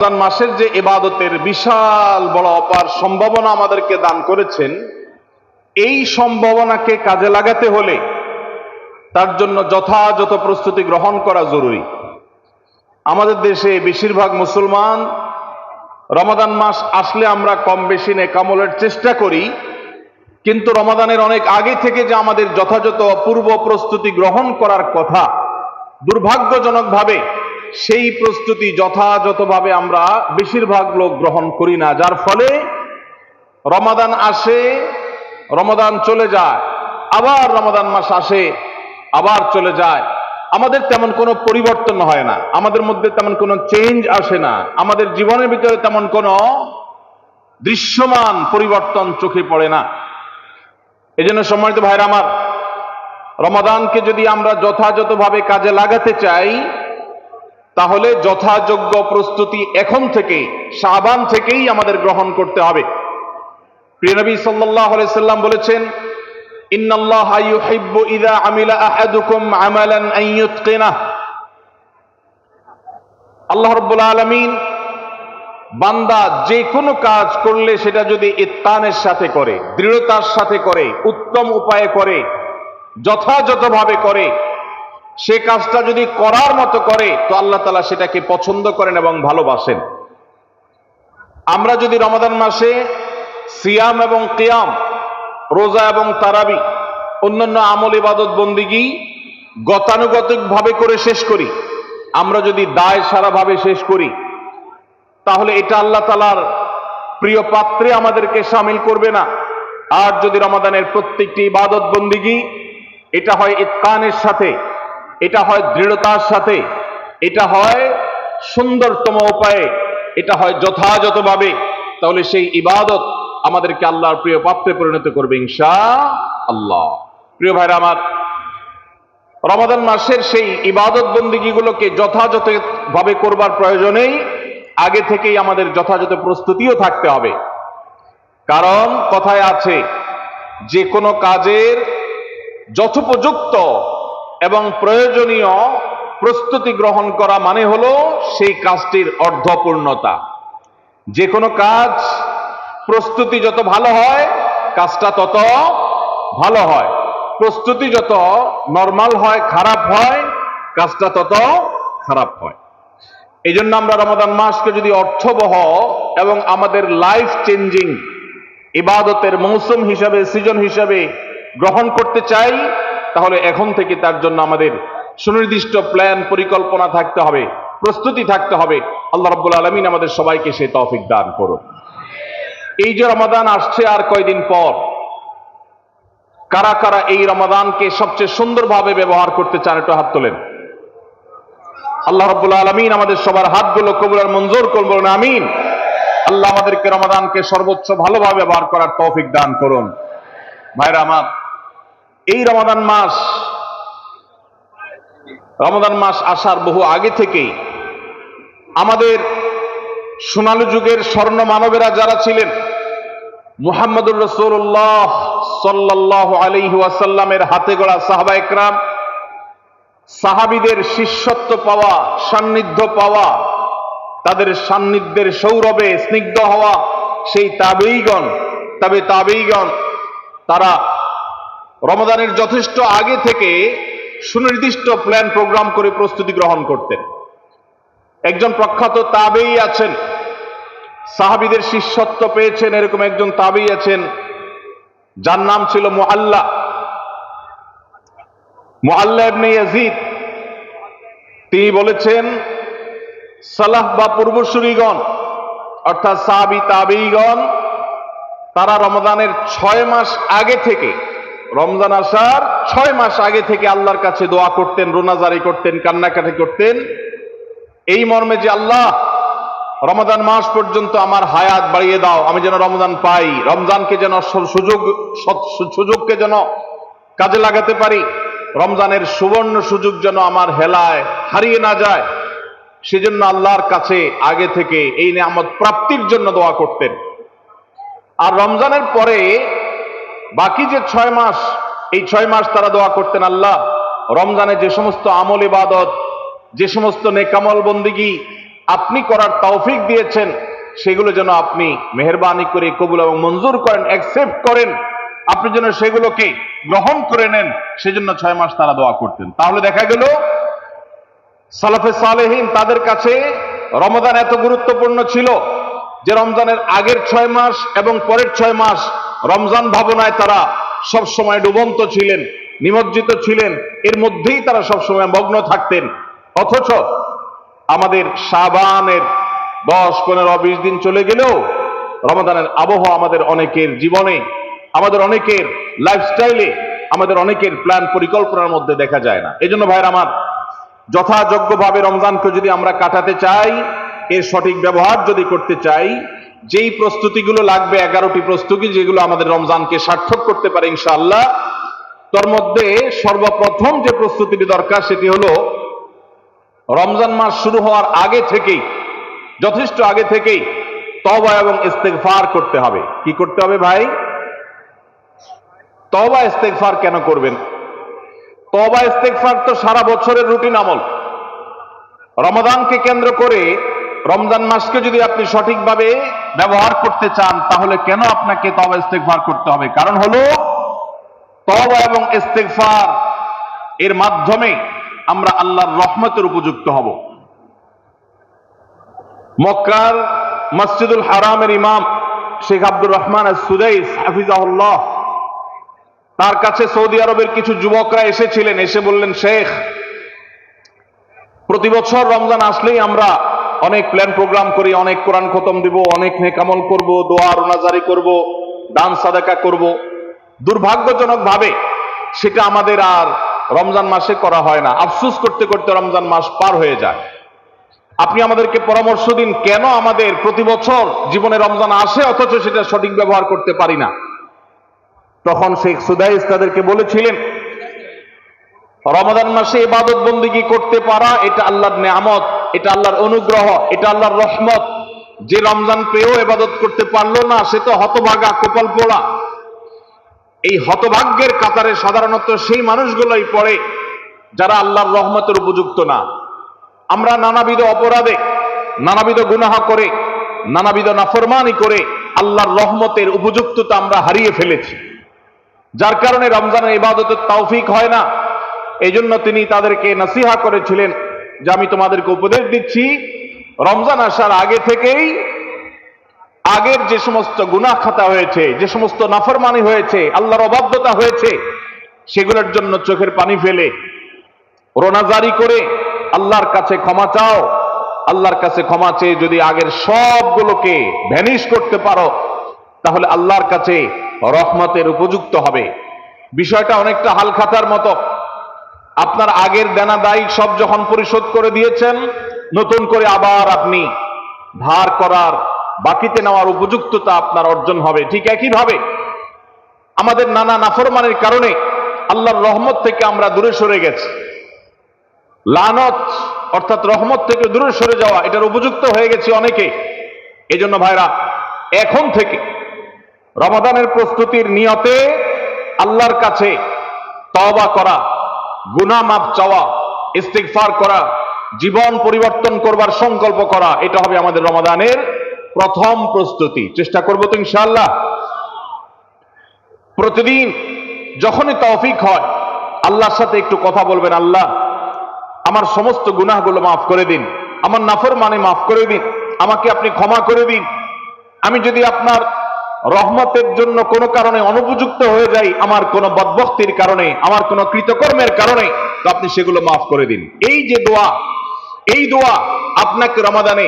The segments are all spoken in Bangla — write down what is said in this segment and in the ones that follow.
রমজান মাসের যে ইবাদতের বিশাল বড় অপার সম্ভাবনা আমাদেরকে দান করেছেন, এই সম্ভাবনাকে কাজে লাগাতে হলে তার জন্য যথাযথ প্রস্তুতি গ্রহণ করা জরুরি। আমাদের দেশে বেশিরভাগ মুসলমান রমাদান মাস আসলে আমরা কম বেশি নেকামলের চেষ্টা করি, কিন্তু রমাদানের অনেক আগে থেকে যে আমাদের যথাযথ পূর্ব প্রস্তুতি গ্রহণ করার কথা, দুর্ভাগ্যজনকভাবে সেই প্রস্তুতি যথাযথভাবে আমরা বেশিরভাগ লোক গ্রহণ করি না, যার ফলে রমাদান আসে, রমাদান চলে যায়, আবার রমাদান মাস আসে, আবার চলে যায়। আমাদের তেমন কোনো পরিবর্তন হয় না, আমাদের মধ্যে তেমন কোনো চেঞ্জ আসে না, আমাদের জীবনের ভিতরে তেমন কোনো দৃশ্যমান পরিবর্তন চোখে পড়ে না। এজন্য সম্মানিত ভাইরা আমার, রমাদানকে যদি আমরা যথাযথভাবে কাজে লাগাতে চাই, তাহলে যথাযোগ্য প্রস্তুতি এখন থেকে, শাবান থেকেই আমাদের গ্রহণ করতে হবে। প্রিয় নবী সাল্লাল্লাহু আলাইহি সাল্লাম বলেছেন, ইন্নাল্লাহা ইউহিব্বু ইযা আমিলা আহাদুকুম আমালান আন ইউতকিনাহ। আল্লাহ রাব্বুল আলামিন বান্দা যে কোনো কাজ করলে সেটা যদি ইত্কানের সাথে করে, দৃঢ়তার সাথে করে, উত্তম উপায়ে করে, যথাযথভাবে করে, সে কাজটা যদি করার মতো করে, তো আল্লাহ তাআলা সেটাকে পছন্দ করেন এবং ভালোবাসেন। আমরা যদি রমাদান মাসে সিয়াম এবং কিয়াম, রোজা এবং তারাবি, অন্যান্য আমল ইবাদত বন্দিগি গতানুগতিকভাবে করে শেষ করি, আমরা যদি দায় সারাভাবে শেষ করি, তাহলে এটা আল্লাহ তাআলার প্রিয় পাত্রে আমাদেরকে শামিল করবে না। আর যদি রমাদানের প্রত্যেকটি ইবাদত বন্দিগি এটা হয় ইতকানের সাথে, এটা হয় দৃঢ়তার সাথে, এটা হয় সুন্দরতম উপায়ে, এটা হয় যথাযথভাবে, তাহলে সেই ইবাদত আমাদেরকে আল্লাহর প্রিয় পাত্রে পরিণত করবে ইনশাআল্লাহ। প্রিয় ভাইরা আমার, রমাদান মাসের সেই ইবাদত বন্দিগিগুলোকে যথাযথভাবে করবার প্রয়োজনেই আগে থেকেই আমাদের যথাযথ প্রস্তুতিও থাকতে হবে। কারণ কথায় আছে, যে কোনো কাজের যথোপযুক্ত এবং প্রয়োজনীয় প্রস্তুতি গ্রহণ করা মানে হলো সেই কাজটির অর্ধপূর্ণতা। যে কোনো কাজ প্রস্তুতি যত ভালো হয়, কাজটা তত ভালো হয়। প্রস্তুতি যত নরমাল হয়, খারাপ হয়, কাজটা তত খারাপ হয়। এই জন্য আমরা রমাদান মাসকে যদি অর্থবহ এবং আমাদের লাইফ চেঞ্জিং ইবাদতের মৌসুম হিসাবে, সিজন হিসাবে গ্রহণ করতে চাই, তাহলে এখন থেকে তার জন্য আমাদের সুনির্দিষ্ট প্ল্যান, পরিকল্পনা থাকতে হবে, প্রস্তুতি থাকতে হবে। আল্লাহ রাব্বুল আলামিন আমাদের সবাইকে সেই তৌফিক দান করুন। এই যে রমাদান আসছে আর কয়দিন পর, কারা কারা এই রমাদানকে সবচেয়ে সুন্দরভাবে ব্যবহার করতে চান, একটু হাত তোলেন। আল্লাহ রাব্বুল আলামিন আমাদের সবার হাতগুলো কবুল আর মঞ্জুর করুন, বলুন আমিন। আল্লাহ আমাদেরকে রমাদানকে সর্বোচ্চ ভালোভাবে ব্যবহার করার তৌফিক দান করুন। ভাইরা আমার, এই রমাদান মাস আসার বহু আগে থেকেই আমাদের সোনালী যুগের স্বর্ণ মানবেরা যারা ছিলেন, মুহাম্মদুর রাসূলুল্লাহ সাল্লাল্লাহু আলাইহি ওয়াসাল্লামের হাতে গড়া সাহাবায়ে কেরাম, সাহাবীদের শিষ্যত্ব পাওয়া, সান্নিধ্য পাওয়া, তাদের সান্নিধ্যের সৌরভে স্নিগ্ধ হওয়া সেই তাবেঈগণ, তারা রমাদানের যথেষ্ট আগে থেকে সুনির্দিষ্ট প্ল্যান প্রোগ্রাম করে প্রস্তুতি গ্রহণ করতেন। একজন প্রখ্যাত তাবেঈ আছেন, সাহাবীদের শিষ্যত্ব পেয়েছেন, এরকম একজন তাবেঈ আছেন, যার নাম ছিল মুআল্লা ইবনে ইয়াজিদ। তিনি বলেছেন, সালাফ বা পূর্বসূরীগণ অর্থাৎ সাহাবী তাবেঈগণ, তারা রমজানের 6 মাস আগে থেকে, রমজান আসার 6 মাস আগে থেকে আল্লাহর কাছে দোয়া করতেন, রোনাজারি করতেন, কান্নাকাটি করতেন, এই মর্মে যে আল্লাহ, রমাদান মাস পর্যন্ত আমার হায়াত বাড়িয়ে দাও, আমি যেন রমজান পাই, রমজানকে যেন সুযোগকে যেন কাজে লাগাতে পারি, রমজানের সুবর্ণ সুযোগ যেন আমার হেলায় হারিয়ে না যায়, সেজন্য আল্লাহর কাছে আগে থেকে এই নিয়ামত প্রাপ্তির জন্য দোয়া করতেন। আর রমজানের পরে বাকি যে 6 মাস, এই 6 মাস তারা দোয়া করতেন, আল্লাহ রমজানে যে সমস্ত আমল ইবাদত, যে সমস্ত নেকামল বন্দিগি আপনি করার তৌফিক দিয়েছেন, সেগুলো যেন আপনি মেহেরবানি করে কবুল এবং মঞ্জুর করেন, অ্যাকসেপ্ট করেন, আপনি যেন সেগুলোকে গ্রহণ করে নেন, সেজন্য 6 মাস তারা দোয়া করতেন। তাহলে দেখা গেল সালাফে সালেহীন তাদের কাছে রমাদান এত গুরুত্বপূর্ণ ছিল যে রমজানের আগের 6 মাস এবং পরের 6 মাস রমজান ভাবনায় তারা সব সময় ডুবন্ত ছিলেন, নিমজ্জিত ছিলেন, এর মধ্যেই তারা সব সময় মগ্ন থাকতেন। অথচ আমাদের শাবানের 10, 15, 20 দিন চলে গেলেও রমাদানের আবহাওয়া আমাদের অনেকের জীবনে, আমাদের অনেকের লাইফস্টাইলে, আমাদের অনেকের প্ল্যান পরিকল্পনার মধ্যে দেখা যায় না। এই জন্য ভাইয়ের আমার, যথাযোগ্যভাবে রমজানকে যদি আমরা কাটাতে চাই, এর সঠিক ব্যবহার যদি করতে চাই, যেই প্রস্তুতিগুলো লাগবে, 11টি প্রস্তুতি যেগুলো আমাদের রমজানকে সার্থক করতে পারে ইনশাআল্লাহ, তার মধ্যে সর্বপ্রথম যে প্রস্তুতিটি দরকার সেটি হলো রমজান মাস শুরু হওয়ার আগে থেকেই, যথেষ্ট আগে থেকেই তওবা এবং ইস্তেগফার করতে হবে। কি করতে হবে ভাই? তওবা ইস্তেগফার কেন করবেন? তওবা ইস্তেগফার তো সারা বছরের রুটিন আমল। রমাদানকে কেন্দ্র করে রমজান মাসকে যদি আপনি সঠিকভাবে ব্যবহার করতে চান, তাহলে কেন আপনাকে তওবা ইস্তেগফার করতে হবে? কারণ হলো তওবা এবং ইস্তেগফার এর মাধ্যমে আমরা আল্লাহর রহমতের উপযুক্ত হব। মক্কার মসজিদুল হারামের ইমাম শেখ আব্দুর রহমান আস-সুদাইস হাফিজাহুল্লাহ, তার কাছে সৌদি আরবের কিছু যুবকরা এসেছিলেন, এসে বললেন, শেখ, প্রতি বছর রমজান আসলেই আমরা অনেক প্ল্যান প্রোগ্রাম করি, অনেক কোরআন খতম দিব, অনেক নেক আমল করব, দোয়া রোনাজারি করব, দান সাদাকা করব। দুর্ভাগ্যজনক ভাবে সেটা আমাদের আর রমজান মাসে করা হয় না। আফসোস করতে করতে রমজান মাস পার হয়ে যায়। আপনি আমাদেরকে পরামর্শ দিন, কেন আমাদের প্রতি বছর জীবনে রমজান আসে অথচ সেটা সঠিক ব্যবহার করতে পারি না? তখন শেখ সুদাইস তাদেরকে বলেছিলেন, রমাদান মাসে ইবাদত বন্দেগী করতে পারা এটা আল্লাহর নেয়ামত, এটা আল্লাহর অনুগ্রহ, এটা আল্লাহর রহমত। যে রমজান পেয়েও ইবাদত করতে পারলো না, সে তো হতভাগা, কপাল পোড়া। এই হতভাগ্যের কাতারে সাধারণত সেই মানুষগুলোই পড়ে যারা আল্লাহর রহমতের উপযুক্ত না। আমরা নানাবিধ অপরাধে, নানাবিধ গুনাহ করে, নানাবিধ নাফরমানি করে আল্লাহর রহমতের উপযুক্ততা আমরা হারিয়ে ফেলেছি, যার কারণে রমজানের ইবাদতের তৌফিক হয় না। এই জন্য তিনি তাদেরকে নসিহা করেছিলেন যে আমি তোমাদেরকে উপদেশ দিচ্ছি, রমজান আসার আগে থেকেই আগের যে সমস্ত গুনাহ খাতা হয়েছে, যে সমস্ত নাফরমানি হয়েছে, আল্লাহর অবাধ্যতা হয়েছে, সেগুলোর জন্য চোখের পানি ফেলে রোনাজারি করে আল্লাহর কাছে ক্ষমা চাও। আল্লাহর কাছে ক্ষমা চেয়ে যদি আগের সবগুলোকে ভ্যানিশ করতে পারো, তাহলে আল্লাহর কাছে রহমতের উপযুক্ত হবে। বিষয়টা অনেকটা হালখাতার মতো। আপনার আগের দেনা দায়ী সব যখন পরিশোধ করে দিয়েছেন, নতুন করে আবার আপনি ধার করার, বাকিতে নেওয়ার উপযুক্ততা আপনার অর্জন হবে। ঠিক একইভাবে আমাদের নানা নাফরমানের কারণে আল্লাহর রহমত থেকে আমরা দূরে সরে গেছি। লানত অর্থাৎ রহমত থেকে দূরে সরে যাওয়া, এটার উপযুক্ত হয়ে গেছে অনেকে। এই জন্য ভাইরা, এখন থেকে রমাদানের প্রস্তুতির নিয়তে আল্লাহর কাছে তওবা করা, গুনাহ মাফ চাওয়া, ইস্তিগফার করা, জীবন পরিবর্তন করবার সংকল্প করা, এটা হবে আমাদের রমাদানের প্রথম প্রস্তুতি। চেষ্টা করব তো ইনশাআল্লাহ। প্রতিদিন যখনই তৌফিক হয় আল্লাহর সাথে একটু কথা বলবেন, আল্লাহ আমার সমস্ত গুনাহগুলো মাফ করে দিন, আমার নাফরমানি মাফ করে দিন, আমাকে আপনি ক্ষমা করে দিন। আমি যদি আপনার রহমতের জন্য কোনো কারণে অনুপযুক্ত হয়ে যাই, আমার কোনো বদবখতির কারণে, আমার কোনো কৃতকর্মের কারণে, তো আপনি সেগুলো মাফ করে দিন। এই যে দোয়া, এই দোয়া আপনাকে রমাদানে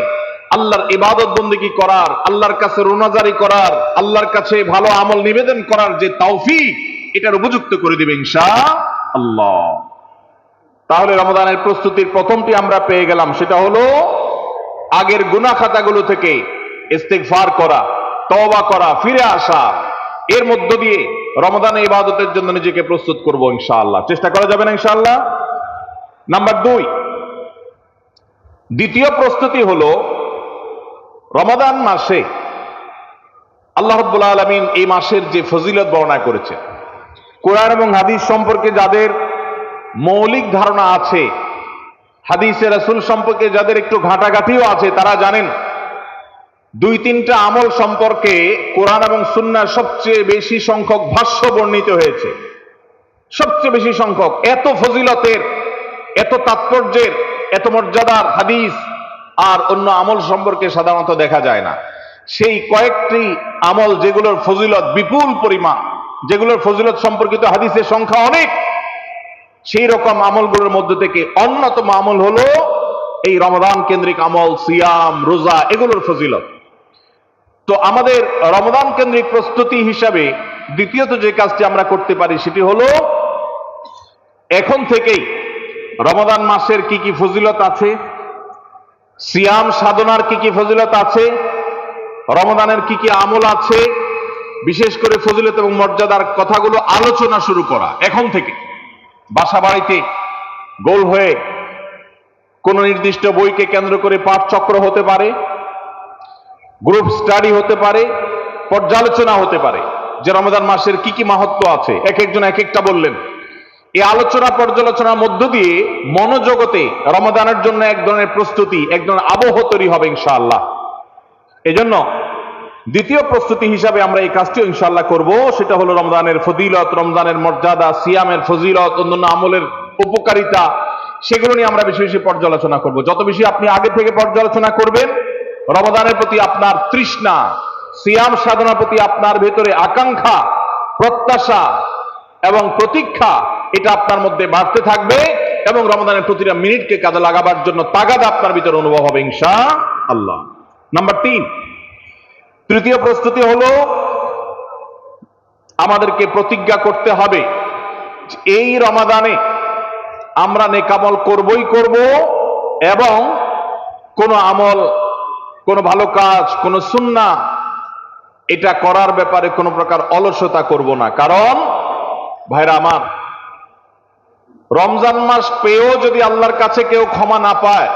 আল্লাহর ইবাদত বন্দেগী করার, আল্লাহর কাছে রোনাজারি করার, আল্লাহর কাছে ভালো আমল নিবেদন করার যে তৌফিক, এটার উপযুক্ত করে দিবে ইনশাআল্লাহ। তাহলে রমাদানের প্রস্তুতির প্রথমটি আমরা পেয়ে গেলাম, সেটা হলো আগের গুনাহ খাতাগুলো থেকে ইস্তিগফার করা, তওবা করা, ফিরে আসা। এর মধ্য দিয়ে রমাদানে ইবাদতের জন্য নিজেকে প্রস্তুত করব ইনশাআল্লাহ। চেষ্টা করা যাবে না ইনশাআল্লাহ? নাম্বার 2, দ্বিতীয় প্রস্তুতি হলো রমাদান মাসে আল্লাহ রাব্বুল আলামিন এই মাসের যে ফজিলত বর্ণনা করেছে, কোরআন এবং হাদিস সম্পর্কে যাদের মৌলিক ধারণা আছে, হাদিসে রাসূল সম্পর্কে যাদের একটু ঘাটাঘাটিও আছে তারা জানেন দুই তিনটা আমল সম্পর্কে কোরআন এবং সুন্নাহ সবচেয়ে বেশি সংখ্যক ভাষ্য বর্ণিত হয়েছে। সবচেয়ে বেশি সংখ্যক, এত ফজিলতের, এত তাৎপর্যের, এত মর্যাদার হাদিস আর অন্য আমল সম্পর্কে সাধারণত দেখা যায় না। সেই কয়েকটি আমল যেগুলোর ফজিলত বিপুল পরিমাণ, যেগুলোর ফজিলত সম্পর্কিত হাদিসের সংখ্যা অনেক, সেই রকম আমলগুলোর মধ্যে থেকে অন্যতম আমল হলো এই রমাদান কেন্দ্রিক আমল, সিয়াম, রোজা, এগুলোর ফজিলত। তো আমাদের রমাদান কেন্দ্রিক প্রস্তুতি হিসাবে দ্বিতীয়ত যে কাজটি আমরা করতে পারি সেটি হলো এখন থেকেই রমাদান মাসের কি কি ফজিলত আছে, সিয়াম সাধনার কি কি ফজিলত আছে, রমাদানের কি কি আমল আছে, বিশেষ করে ফজিলত এবং মর্যাদার কথাগুলো আলোচনা শুরু করা এখন থেকে। বাসা বাড়িতে গোল হয়ে কোন নির্দিষ্ট বইকে কেন্দ্র করে পাঠ চক্র হতে পারে, গ্রুপ স্টাডি হতে পারে, পর্যালোচনা হতে পারে যে রমাদান মাসের কি কি মাহাত্ম্য আছে, এক একজন এক একটা বললেন। এই আলোচনা পর্যালোচনার মধ্য দিয়ে মনোজগতে রমাদানের জন্য এক ধরনের প্রস্তুতি, এক ধরনের আবহ তৈরি হবে ইনশাআল্লাহ। এজন্য দ্বিতীয় প্রস্তুতি হিসাবে আমরা এই কাজটিও ইনশাআল্লাহ করব, সেটা হলো রমজানের ফজিলত, রমজানের মর্যাদা, সিয়ামের ফজিলত, অন্যান্য আমলের উপকারিতা, সেগুলো নিয়ে আমরা বেশি বেশি পর্যালোচনা করব। যত বেশি আপনি আগে থেকে পর্যালোচনা করবেন, রমাদানের প্রতি আপনার তৃষ্ণা, সিয়াম সাধনার প্রতি আপনার ভেতরে আকাঙ্ক্ষা, প্রত্যাশা এবং প্রতীক্ষা, এটা আপনার মধ্যে বাড়তে থাকবে এবং রমাদানের প্রতিটা মিনিটকে কাজে লাগাবার জন্য তাগাদা আপনার ভিতরে অনুভব হবে ইনশাআল্লাহ। নাম্বার 3, তৃতীয় প্রস্তুতি হলো আমাদেরকে প্রতিজ্ঞা করতে হবে এই রমাদানে আমরা নেকামল করবই করব এবং কোন আমল, কোন ভালো কাজ, কোন সুন্নাহ এটা করার ব্যাপারে কোন প্রকার অলসতা করব না। কারণ ভাইরা আমার, রমজান মাস পেয়েও যদি আল্লাহর কাছে কেউ ক্ষমা না পায়,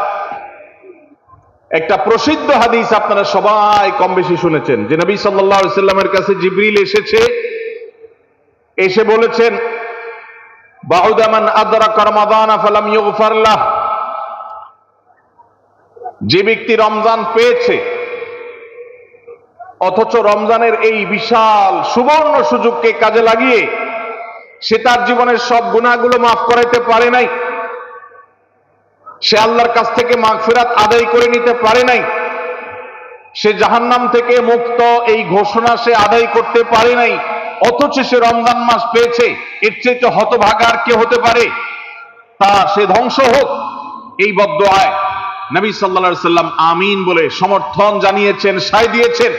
একটা প্রসিদ্ধ হাদিস আপনারা সবাই কম বেশি শুনেছেন যে নবী সাল্লাল্লাহু আলাইহি সাল্লামের কাছে জিবরিল এসেছে, এসে বলেছেন বাউদা মান আদরাকা রমাদান ফালাম ইউগফার লাহ, যে ব্যক্তি রমজান পেয়েছে অথচ রমজানের এই বিশাল সুবর্ণ সুযোগকে কাজে লাগিয়ে সে তার জীবনের সব গুনাহগুলো মাফ করাইতে পারে নাই, সে আল্লাহর কাছ থেকে মাগফিরাত আদায় করে নিতে পারে নাই, সে জাহান্নাম থেকে মুক্ত এই ঘোষণা সে আদায় করতে পারে নাই, অথচ সে রমজান মাস পেয়েছে, এর চেয়ে হতভাগা আর কে হতে পারে? সে ধ্বংস হোক, এই বদদুআয় নবী সাল্লাল্লাহু আলাইহি সাল্লাম আমিন বলে সমর্থন জানিয়েছেন, সায় দিয়েছেন।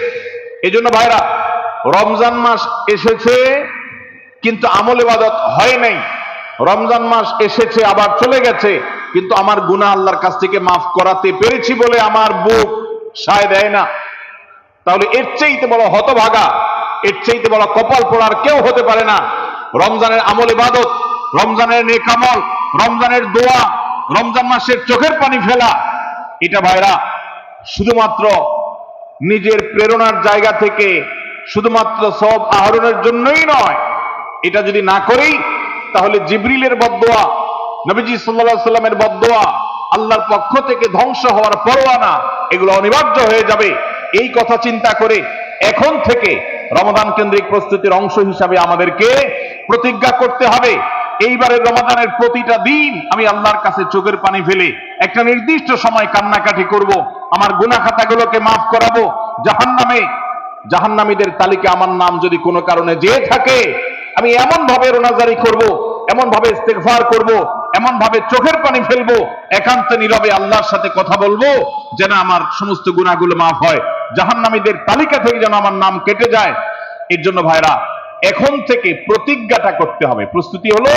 এজন্য ভাইরা, রমজান মাস এসেছে কিন্তু আমল ইবাদত হয় নাই, রমজান মাস এসেছে আবার চলে গেছে কিন্তু আমার গুনাহ আল্লাহর কাছ থেকে মাফ করাতে পেরেছি বলে আমার বুক সায় দেয় না। তাহলে এর চাইতে বড় হতভাগা, এর চাইতে বড় কপাল পোড়ার কেউ হতে পারে না। রমজানের আমল ইবাদত, রমজানের নেক আমল, রমজানের দোয়া, রমজান মাসের চোখের পানি ফেলা, এটা ভাইরা শুধুমাত্র নিজের প্রেরণার জায়গা থেকে শুধুমাত্র সওয়াব আহরণের জন্যই নয়। এটা যদি না করি তাহলে জিবরিলের বদদুয়া, নবীজি সাল্লাল্লাহু আলাইহি সাল্লামের বদদুয়া, আল্লাহর পক্ষ থেকে ধ্বংস হওয়ার পরোয়ানা, এগুলো অনিবার্য হয়ে যাবে। এই কথা চিন্তা করে এখন থেকে রমাদান কেন্দ্রিক প্রস্তুতির অংশ হিসাবে আমাদেরকে প্রতিজ্ঞা করতে হবে এইবারের রমাদানের প্রতিটা দিন আমি আল্লাহর কাছে চোখের পানি ফেলে একটা নির্দিষ্ট সময় কান্নাকাটি করব, আমার গুনাহ খাতাগুলোকে মাফ করাবো, জাহান্নামীদের তালিকা আমার নাম যদি কোনো কারণে যেয়ে থাকে আমি এমন ভাবে রোনাজারি করব, এমন ভাবে ইস্তেগফার করব, এমন ভাবে চোখের পানি ফেলবো, একান্ত নীরবে আল্লাহর সাথে কথা বলবো যেন আমার সমস্ত গুনাহগুলো মাফ হয়, জাহান্নামীদের তালিকা থেকে যেন আমার নাম কেটে যায়। এর জন্য ভাইরা এখন থেকে প্রতিজ্ঞাটা করতে হবে। প্রস্তুতি হলো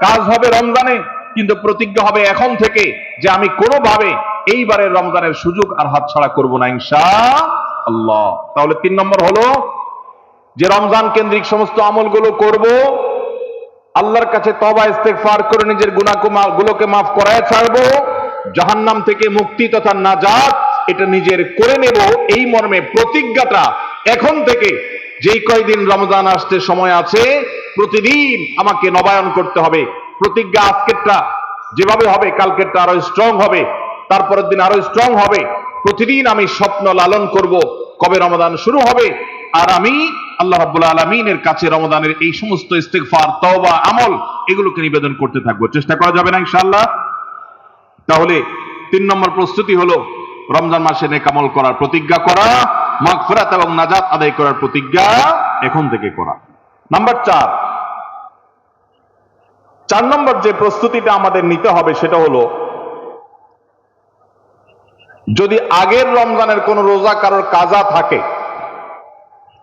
কাজ হবে রমজানে, কিন্তু প্রতিজ্ঞা হবে এখন থেকে যে আমি কোনোভাবে এইবারের রমজানের সুযোগ আর হাতছাড়া করব না ইনশাআল্লাহ। তাহলে 3 নম্বর হলো যে রমজান কেন্দ্রিক সমস্ত আমলগুলো করব, আল্লাহর কাছে তওবা ইস্তেগফার করে নিজের গুনাহগুলোকে মাফ করায় ছাড়বো, জাহান্নাম থেকে মুক্তি তথা নাজাত এটা নিজের করে নেব, এই মর্মে প্রতিজ্ঞাটা এখন থেকে যেই কয়দিন রমজান আসতে সময় আছে প্রতিদিন আমাকে নবায়ন করতে হবে। প্রতিজ্ঞা আজকেরটা যেভাবে হবে কালকেরটা আরো স্ট্রং হবে, তারপরের দিন আরো স্ট্রং হবে। প্রতিদিন আমি স্বপ্ন লালন করব কবে রমাদান শুরু হবে, আর আমি আল্লাহ রাব্বুল আলামিনের কাছে রমাদানের এই সমস্ত ইস্তিগফার, তওবা, আমল এগুলোকে নিবেদন করতে থাকবো। চেষ্টা করা যাবে না ইনশাআল্লাহ? তাহলে 3 নম্বর প্রস্তুতি হলো রমজান মাসে নেক আমল করার প্রতিজ্ঞা করা, মাগফিরাত এবং নাজাত আদায় করার প্রতিজ্ঞা এখন থেকে করা। নাম্বার 4 নম্বর যে প্রস্তুতিটা আমাদের নিতে হবে সেটা হলো, যদি আগের রমজানের কোন রোজা কারোর কাজা থাকে,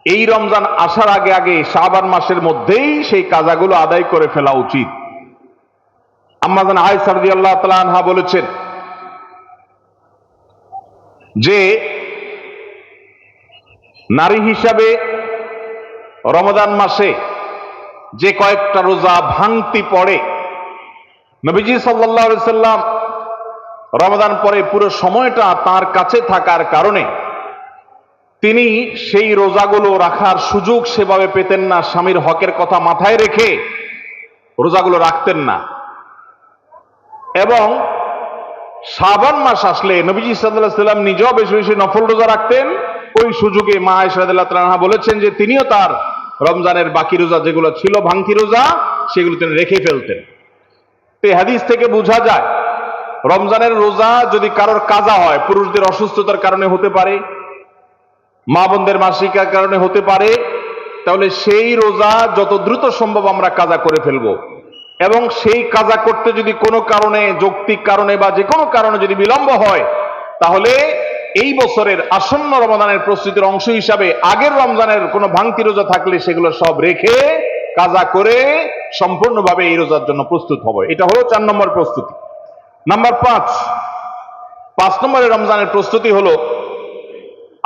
এই রমজান আসার আগে আগে শাবান মাসের মধ্যেই সেই কাজাগুলো আদায় করে ফেলা উচিত। আম্মা জান আয়েশা রাদিয়াল্লাহু তাআলা আনহা বলেছেন যে নারী হিসাবে রমজান মাসে যে কয়েকটা রোজা ভাঙতি পড়ে, নবীজি সাল্লাল্লাহু আলাইহি সাল্লাম রমজান পরে পুরো সময়টা তার কাছে থাকার কারণে তিনি সেই রোজাগুলো রাখার সুযোগ সেভাবে পেতেন না। স্বামীর হকের কথা মাথায় রেখে রোজাগুলো রাখতেন না। এবং শাবান মাস আসলে নবীজি সাল্লাল্লাহু আলাইহি সাল্লাম নিজেও বেশি বেশি নফল রোজা রাখতেন। ওই সুযোগে মা আয়েশা রাদিয়াল্লাহু তাআলা আনহা বলেছেন যে তিনিও তার রমজানের বাকি রোজা যেগুলো ছিল ভাঙতি রোজা, সেগুলো তিনি রেখে ফেলতেন। এই হাদিস থেকে বোঝা যায় রমজানের রোজা যদি কারোর কাজা হয়, পুরুষদের অসুস্থতার কারণে হতে পারে, মা বোনদের মাসিকার কারণে হতে পারে, তাহলে সেই রোজা যত দ্রুত সম্ভব আমরা কাজা করে ফেলবো। এবং সেই কাজা করতে যদি কোনো কারণে, যৌক্তিক কারণে বা যে কোনো কারণে যদি বিলম্ব হয়, তাহলে এই বছরের আসন্ন রমজানের প্রস্তুতির অংশ হিসাবে আগের রমজানের কোনো ভাঙতি রোজা থাকলে সেগুলো সব রেখে কাজা করে সম্পূর্ণভাবে এই রোজার জন্য প্রস্তুত হবে। এটা হলো 4 নম্বর প্রস্তুতি। নাম্বার 5 নম্বরের রমজানের প্রস্তুতি হলো,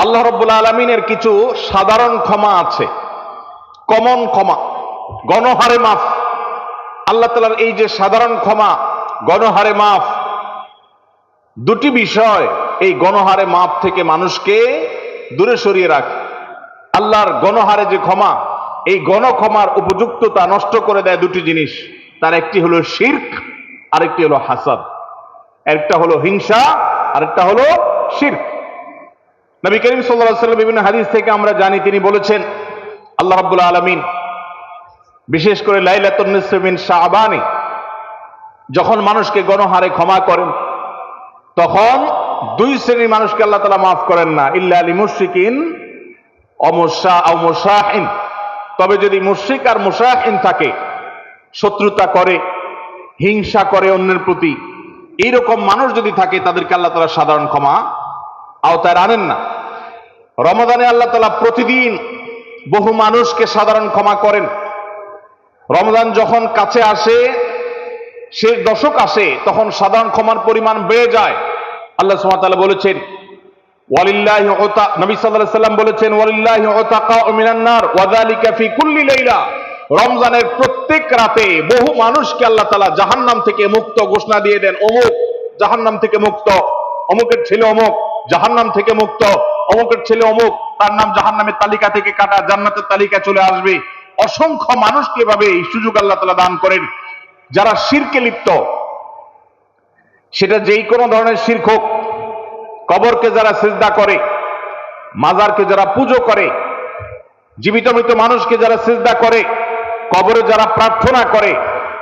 আল্লাহ রাব্বুল আলামিনের কিছু সাধারণ ক্ষমা আছে, কমন ক্ষমা, গণহারে মাফ। আল্লাহ তাআলার এই যে সাধারণ ক্ষমা, গণহারে মাফ, দুটি বিষয় এই গণহারে মাফ থেকে মানুষকে দূরে সরিয়ে রাখে। আল্লাহর গণহারে যে ক্ষমা, এই গণক্ষমার উপযুক্ততা নষ্ট করে দেয় দুটি জিনিস। তার একটি হলো শিরক, আরেকটি হলো হাসাদ। একটা হলো হিংসা, আরেকটা হলো শিরক। নবী করিম সাল্লাল্লাহু আলাইহি ওয়াসাল্লাম বিভিন্ন হাদিস থেকে আমরা জানি, তিনি বলেছেন আল্লাহ রাব্বুল আলামিন বিশেষ করে লাইলাতুন নিসফি মিন শাবানে যখন মানুষকে গণহারে ক্ষমা করেন, তখন 2 শ্রেণীর মানুষকে আল্লাহ তাআলা মাফ করেন না, ইল্লা লিল মুশরিকিন আও মুশাহিন। তবে যদি মুশরিক আর মুশাহিন থাকে, শত্রুতা করে, হিংসা করে অন্যের প্রতি, এইরকম মানুষ যদি থাকে, তাদেরকে আল্লাহ তাআলা সাধারণ ক্ষমা আওতায় আনেন না। রমাদানে আল্লাহ তাআলা প্রতিদিন বহু মানুষকে সাধারণ ক্ষমা করেন। রমজান যখন কাছে আসে, শেষ দশক আসে, তখন সাধারণ ক্ষমার পরিমাণ বেড়ে যায়। আল্লাহ সুবহানাহু ওয়া তাআলা বলেছেন, ওয়ালিল্লাহি নবী সাল্লাল্লাহু আলাইহি সাল্লাম বলেছেন, ওয়ালিল্লাহি উতাকাউ মিনান নার ওয়া যালিকা ফি কুল্লি লাইলা। রমজানের প্রত্যেক রাতে বহু মানুষকে আল্লাহ তাআলা জাহান্নাম থেকে মুক্ত ঘোষণা দিয়ে দেন। অমুক জাহান্নাম থেকে মুক্ত, অমুকের ছেলে অমুক জাহান্নাম থেকে মুক্ত, অমুকের ছেলে অমুক, তার নাম জাহান্নামের তালিকা থেকে কাটা, জান্নাতের তালিকা চলে আসবে। অসংখ্য মানুষকে এভাবে এই সুযোগ আল্লাহ তাআলা দান করেন। যারা শিরকে লিপ্ত, সেটা যেই কোনো ধরনের শিরক হোক, কবরকে যারা সিজদা করে, মাজারকে যারা পুজো করে, জীবিত মৃত মানুষকে যারা সিজদা করে, কবরে যারা প্রার্থনা করে,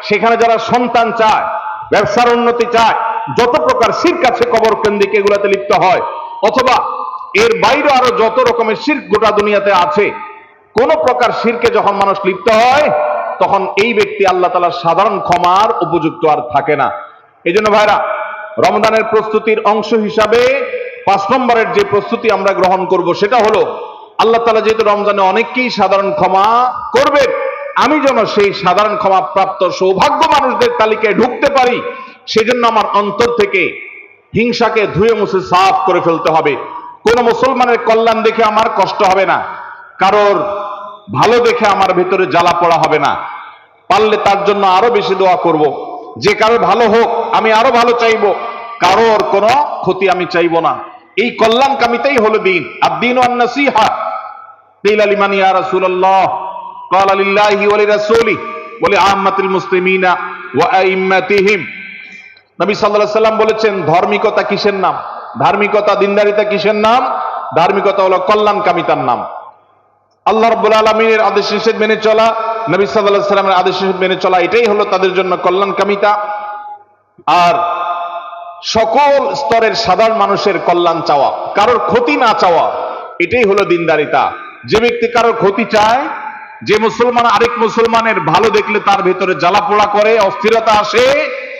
সেখানে যারা সন্তান চায়, ব্যবসার উন্নতি চায়, যত প্রকার শিরক আছে কবর কেন্দ্রিক, এগুলাতে লিপ্ত হয়, অথবা এর বাইরে আরো যত রকমের শিরক গোটা দুনিয়াতে আছে, কোন প্রকার শিরকে যখন মানুষ লিপ্ত হয়, তখন এই ব্যক্তি আল্লাহ তাআলার সাধারণ ক্ষমার উপযুক্ত আর থাকে না। এই জন্য ভাইরা, রমজানের প্রস্তুতির অংশ হিসাবে 5 নম্বরের যে প্রস্তুতি আমরা গ্রহণ করব, সেটা হলো আল্লাহ তাআলা যেহেতু রমজানে অনেককেই সাধারণ ক্ষমা করবেন, আমি যেন সেই সাধারণ ক্ষমা প্রাপ্ত সৌভাগ্য মানুষদের তালিকায় ঢুকতে পারি, সেজন্য আমার অন্তর থেকে হিংসাকে ধুয়ে মুছে সাফ করে ফেলতে হবে। কোন মুসলমানের কল্যাণ দেখে আমার কষ্ট হবে না, কারোর ভালো দেখে আমার ভিতরে জ্বালা পড়া হবে না। পারলে তার জন্য আরো বেশি দোয়া করব, যে কারোর ভালো হোক আমি আরো ভালো চাইবো, কারোর কোনো ক্ষতি আমি চাইবো না। এই কল্যাণকামিতাই হলো দিন। আদ-দীন ওয়ান নাসিহা। কিলা লিমান ইয়া রাসূলুল্লাহ? ক্বালা লিল্লাহি ওয়া লিরাসূলিহি ওয়া লিআম্মাতিল মুসলিমিনা ওয়া আইম্মাতিহিম। নবী সাল্লাল্লাহু আলাইহি সাল্লাম বলেছেন, ধার্মিকতা কিসের নাম? ধার্মিকতা, দিনদারিতা কিসের নাম? ধার্মিকতা হলো কল্যাণকামিতার নাম। আল্লাহ রাব্বুল আলামিনের আদেশ নিষেধ মেনে চলা, নবী সাল্লাল্লাহু আলাইহি সাল্লামের আদেশ নিষেধ মেনে চলা, এটাই হলো তাদের জন্য কল্যাণকামিতা। আর সকল স্তরের সাধারণ মানুষের কল্যাণ চাওয়া, কারোর ক্ষতি না চাওয়া, এটাই হলো দিনদারিতা। যে ব্যক্তি কারোর ক্ষতি চায়, যে মুসলমান আরেক মুসলমানের ভালো দেখলে তার ভিতরে জ্বালাপোড়া করে, অস্থিরতা আসে,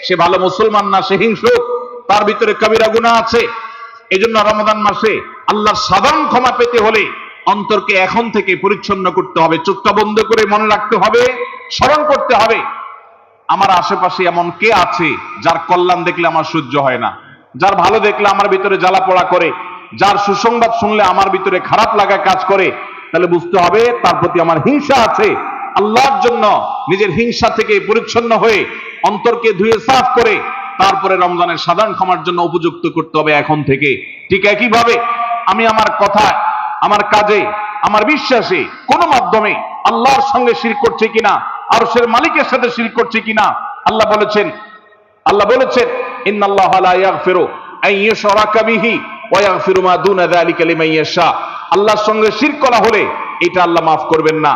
সে ভালো মুসলমান না, সে হিংসুক, তার ভিতরে কবিরা গুনাহ আছে। এই জন্য রমাদান মাসে আল্লাহর সাধারণ ক্ষমা পেতে হলে অন্তরকে এখন থেকে পরিচ্ছন্ন করতে হবে, চোখটা বন্ধ করে মনে রাখতে হবে, স্মরণ করতে হবে, আমার আশেপাশে এমন কে আছে যার কল্যাণ দেখলে আমার সহ্য হয় না, যার ভালো দেখলে আমার ভিতরে জ্বালাপোড়া করে, যার সুসংবাদ শুনলে আমার ভিতরে খারাপ লাগা কাজ করে। তাহলে বুঝতে হবে তার প্রতি আমার হিংসা আছে। আল্লাহর জন্য নিজের হিংসা থেকে পরিচ্ছন্ন হয়ে অন্তরকে ধুয়ে সাফ করে তারপরে রমজানের সাধারণ ক্ষমার জন্য উপযুক্ত করতে হবে এখন থেকে। ঠিক একইভাবে আমি আমার কথায়, আমার কাজে, আমার বিশ্বাসে কোনো মাধ্যমে আল্লাহর সঙ্গে শিরক করছে কিনা, আরশের মালিকের সাথে শিরক করছে কিনা, আল্লাহ বলেছেন ইন্নাল্লাহা লা ইয়াগফিরু আন ইউশরাকা বিহি ওয়া ইয়াগফিরু মা দুনা যালিকা লিমান ইয়াশা। আল্লাহর সঙ্গে শিরক করা হলে এটা আল্লাহ মাফ করবেন না।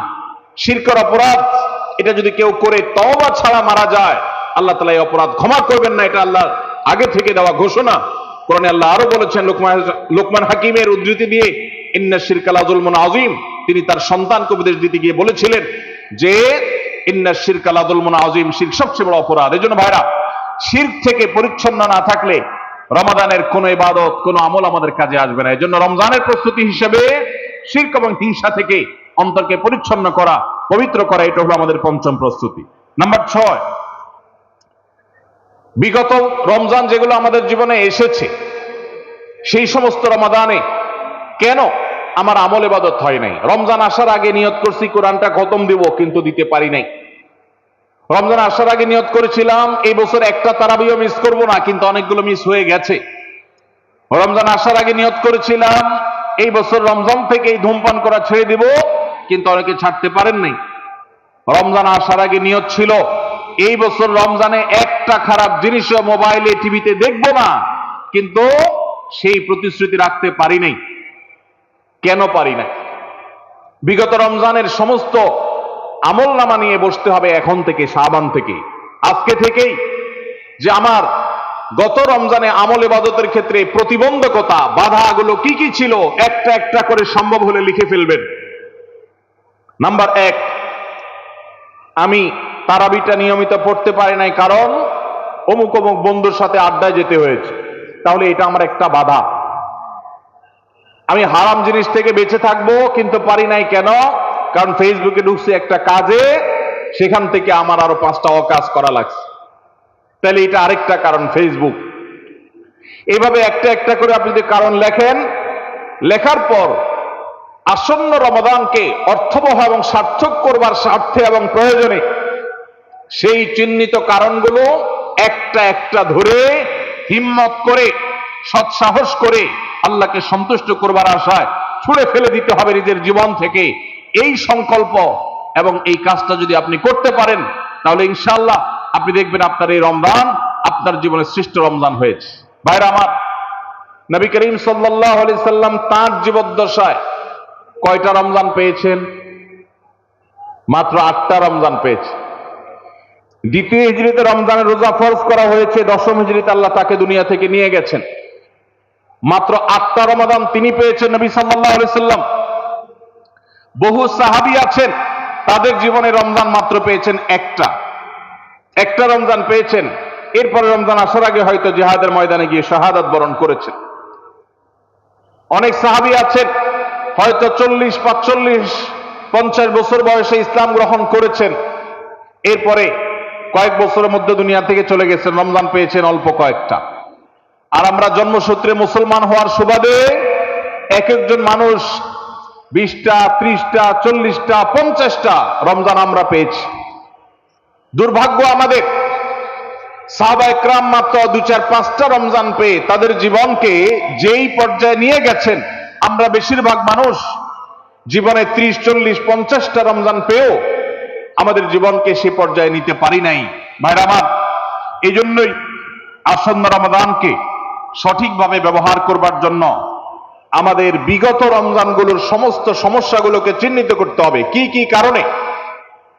শিরকের অপরাধ এটা যদি কেউ করে তওবা ছাড়া মারা যায়, আল্লাহ তাআলা এই অপরাধ ক্ষমা করবেন না, এটা আল্লাহ আগে থেকে দেওয়া ঘোষণা। কোরআনে আল্লাহ আরো বলেছেন লোকমান হাকিমের উদ্ধৃতি দিয়ে, ইন্না শিরকা লাযুলমুন আযীম। তিনি তার সন্তানকে উপদেশ দিতে গিয়ে বলেছিলেন যে ইন্না শিরকা লাযুলমুন আযীম, শিরক সবচেয়ে বড় অপরাধ। এজন্য ভাইরা, শিরক থেকে পরিচ্ছন্ন না থাকলে রমাদানের কোনো ইবাদত, কোনো আমল আমাদের কাজে আসবে না। এজন্য রমজানের প্রস্তুতি হিসেবে শিরক এবং হিংসা থেকে অন্তরকে পরিচ্ছন্ন করা, পবিত্র করা, এটা হলো আমাদের পঞ্চম প্রস্তুতি। নাম্বার 6, বিগত রমজান যেগুলো আমাদের জীবনে এসেছে, সেই সমস্ত রমাদানে কেন আমার আমল ইবাদত হয় নাই? রমজান আসার আগে নিয়ত করছি কোরআনটা খতম দিব, কিন্তু দিতে পারি নাই। রমজান আসার আগে নিয়ত করেছিলাম এই বছর একটা তারাবিও মিস করব না, কিন্তু অনেকগুলো মিস হয়ে গেছে। রমজান আসার আগে নিয়ত করেছিলাম এই বছর রমজান থেকে এই ধূমপান করা ছেড়ে দিব, কিন্তু অনেকে ছাড়তে পারেন নাই। রমজান আসার আগে নিয়ত ছিল এই বছর রমজানে একটা খারাপ জিনিসও মোবাইলে, টিভিতে দেখব না, কিন্তু সেই প্রতিশ্রুতি রাখতে পারি নাই। কেন পারি না? বিগত রমজানের সমস্ত আমল নামা নিয়ে বসতে হবে এখন থেকে, শাবান থেকে, আজকে থেকেই, যে আমার গত রমজানে আমল ইবাদতের ক্ষেত্রে প্রতিবন্ধকতা, বাধাগুলো কি কি ছিল, একটা একটা করে সম্ভব হলে লিখে ফেলবেন। নাম্বার 1, আমি তারাবিটা নিয়মিত পড়তে পারি নাই, কারণ অমুক অমুক বন্ধুর সাথে আড্ডায় যেতে হয়েছে। তাহলে এটা আমার একটা বাধা। আমি হারাম জিনিস থেকে বেঁচে থাকবো, কিন্তু পারি নাই কেন? কারণ ফেসবুকে ঢুকছে একটা কাজে, সেখান থেকে আমার আরো 5টা অকাজ করা লাগছে। তাহলে এটা আরেকটা কারণ, ফেসবুক। এইভাবে একটা একটা করে আপনি যদি কারণ লেখেন, লেখার পর আসন্ন রমাদানকে অর্থবহ এবং সার্থক করবার স্বার্থে এবং প্রয়োজনে সেই চিহ্নিত কারণগুলো একটা একটা ধরে হিম্মত করে, সৎসাহস করে আল্লাহকে সন্তুষ্ট করবার আশায় ছুঁড়ে ফেলে দিতে হবে নিজের জীবন থেকে। এই সংকল্প এবং এই কাজটা যদি আপনি করতে পারেন, তাহলে ইনশাআল্লাহ আপনি দেখবেন আপনার এই রমজান আপনার জীবনের শ্রেষ্ঠ রমজান হয়েছে। ভাইরা আমার, নবী করিম সাল্লাল্লাহু আলাইহি সাল্লাম তাঁর জীবদ্দশায় কয়টা রমজান পেয়েছেন? মাত্র 8টা রমজান পেয়েছে। দ্বিতীয় হিজরিতে রমজানের রোজা ফরজ করা হয়েছে, দশম হিজরিতে আল্লাহ তাকে দুনিয়া থেকে নিয়ে গেছেন। মাত্র 8টা রমাদান তিনি পেয়েছেন, নবী সাল্লাল্লাহু আলাইহি সাল্লাম। বহু সাহাবী আছেন, তাদের জীবনে রমজান মাত্র পেয়েছেন একটা রমজান পেয়েছেন। এরপরে রমজান আসার আগে হয়তো জিহাদের ময়দানে গিয়ে শাহাদাত বরণ করেছেন। অনেক সাহাবী আছেন হয়তো 40, 45, 50 বছর বয়সে ইসলাম গ্রহণ করেছেন, এরপরে কয়েক বছরের মধ্যে দুনিয়া থেকে চলে গেছেন, রমজান পেয়েছেন অল্প কয়েকটা। আর আমরা জন্মসূত্রে মুসলমান হওয়ার সুবাদে এক একজন মানুষ 20টা, 30টা, 40টা, 50টা রমজান আমরা পেয়েছি। দুর্ভাগ্য আমাদের, সাহাবায়ে কেরাম মাত্র 2, 4, 5টা রমজান পেয়ে তাদের জীবনকে যেই পর্যায়ে নিয়ে গেছেন, আমরা বেশিরভাগ মানুষ জীবনে 30, 40, 50টা রমজান পেয়েও আমাদের জীবনকে সে পর্যায়ে নিতে পারি নাই। ভাইরা আমার, এই জন্যই আসন্ন রমাদানকে সঠিকভাবে ব্যবহার করবার জন্য আমাদের বিগত রমজানগুলোর সমস্ত সমস্যাগুলোকে চিহ্নিত করতে হবে। কি কি কারণে